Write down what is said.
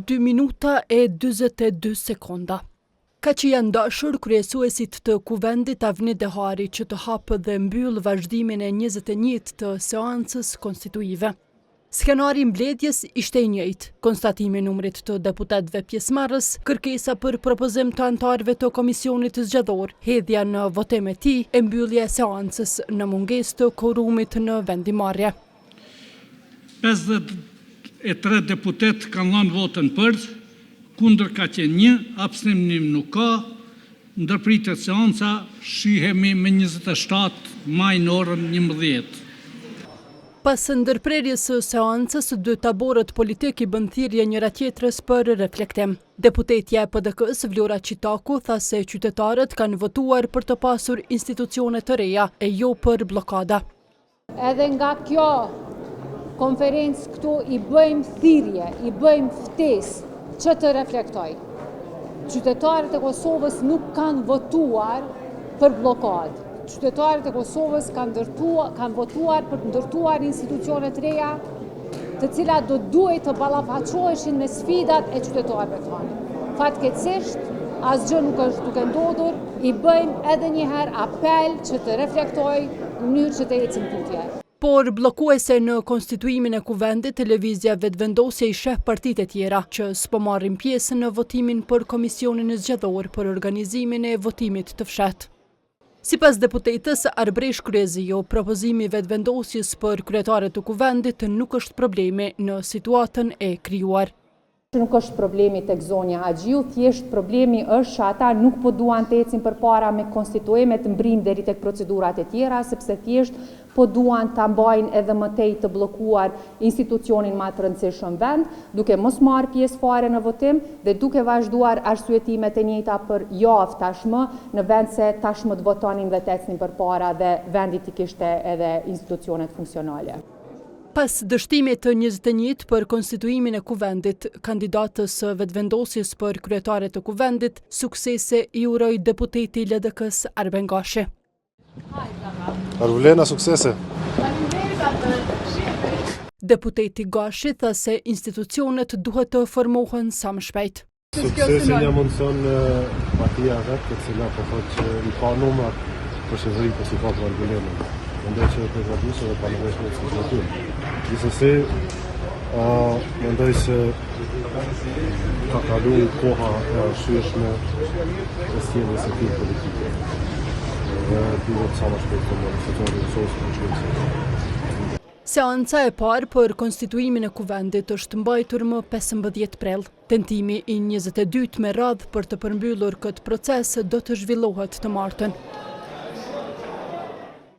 2 minuta e 42 sekonda. Ka që janë dashur kryesuesit të kuvendit Avni Dehari që të hapë dhe mbyll vazhdimin e 21 të seancës konstituive. Skenari mbledhjes ishte i njëjtë, konstatimi numrit të deputetëve pjesëmarrës, kërkesa për propozim të anëtarëve të komisionit zgjedhor, hedhja në votim e tij e mbyllja e seancës në mungesë të korumit në vendimarrje. 53 deputet kanë dhënë votën për, kundër ka qenë 1, abstenim nuk ka, ndërpritet seanca, shihemi me 27 maj në orën 11. Pas ndërprerjes së seancës, dy taborët politik i bën thirrje njëra tjetrës për reflektim. Deputetja e PDK-s Vlora Qitaku tha se qytetarët kanë votuar për të pasur institucione të reja e jo për blokada. Edhe nga kjo konferencë këtu i bëjmë thirrje, i bëjmë ftesë që të reflektoj. Qytetarët e Kosovës nuk kanë votuar për blokadë. Qytetarët e Kosovës kanë votuar për të ndërtuar institucione të reja, të cilat do duhet të ballafaqoheshin me sfidat e qytetarëve tonë. Fatkeqësisht, asgjë nuk është duke ndodhur, i bëjmë edhe një herë apel që të reflektojë në mënyrë që të ecim tutje. Por blokuese në konstituimin e kuvendit, televizja vetëvendosje i sheh partitë e tjera që s'po marrin pjesë në votimin për komisionin zgjedhor për organizimin e votimit të fshehtë. Sipas deputetës Arbresh Kryezio, propozimi vetëvendosjes për kryetare të kuvendit nuk është problemi në situatën e krijuar. Nuk është problemi tek zonja Agjiu, thjesht problemi është që ata nuk po duan të ecin përpara me konstituime të mbrijnë deri tek procedurat e tjera, sepse thjesht po duan ta mbajnë edhe më tej të bllokuar institucionin më të rëndësishëm vend, duke mos marrë pjesë fare në votim dhe duke vazhduar arsyetimet e njëjta për javë tashmë, në vend se tashmë të votonin dhe të ecnin përpara dhe vendi të kishte edhe institucionet funksionale. Pas dështimit të 21 për konstituimin e kuvendit, kandidatës vetëvendosjes për kryetare të kuvendit, suksese i uroi deputeti i LDK-s Arben Gashi. Arvulena, suksese! Deputeti Gashi tha se institucionet duhet të formohen sa më shpejt. Suksesin ja mundson partia vetë, e cila po thotë që i ka numër për shëzëri për si ka për Arvulenën. Mendoj që të vazhdojnë dhe pa nevojshme të vazhdojnë. Gjithsesi, mendoj se ka kalu koha e arshyeshme e sjelljes së tij politike. Dhe duhet sa më shpejt të marrë situatë në sosë. Seanca e parë për konstituimin e kuvendit është mbajtur më 15 prill. Tentimi i 22 me radhë për të përmbyllur këtë proces do të zhvillohet të martën.